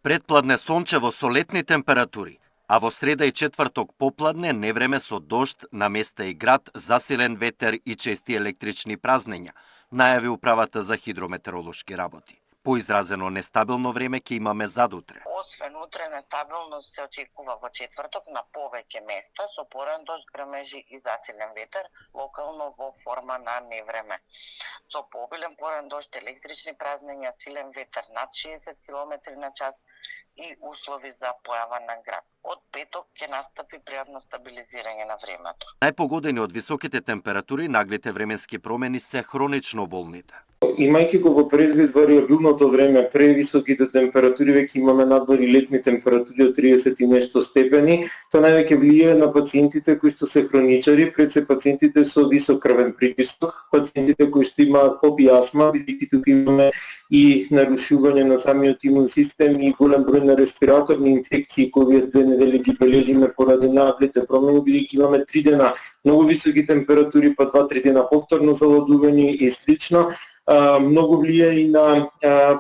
Предпладне сончево со летни температури, а во среда и четврток попладне невреме со дожд, на места и град, засилен ветер и чести електрични празнења, најави управата за хидрометеоролошки работи. Поизразено нестабилно време ќе имаме задутре. Освен утре, нестабилност се очекува во четврток на повеќе места со поран дожд, грмежи и засилен ветер, локално во форма на невреме. Со пообилен поран дожд, електрични празнења, силен ветер над 60 км на час и услови за појава на град. Од петок ќе настапи пријатно стабилизирање на времето. Најпогодени од високите температури, наглите временски промени се хронично болните. Имајќи го во предвид варијабилното време, превисоките температури, веќе имаме надвор и летни температури од 30 и нешто степени, тоа највеќе влијае на пациентите кои што се хроничари, пред се пациентите со висок крвен притисок, пациентите кои што имаат ХОП и астма, бидејќи тука имаме и нарушување на самиот имун систем и голем број на респираторни инфекции кои овие 2 недели ги бележиме поради наглите промени, бидејќи имаме 3 дена многу високи температури, па 2-3 дена повторно заладување и слично. Многу влијае и на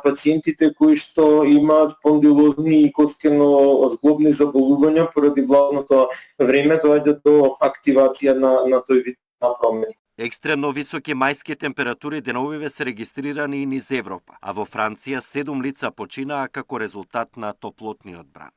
пациентите кои што имаат спондилозни и коскено-зглобни заболувања поради влажното време, доаѓа до активација на тој вид на промени. Екстремно високи мајски температури деновиве се регистрирани и низ Европа, а во Франција 7 лица починаа како резултат на топлотниот бран.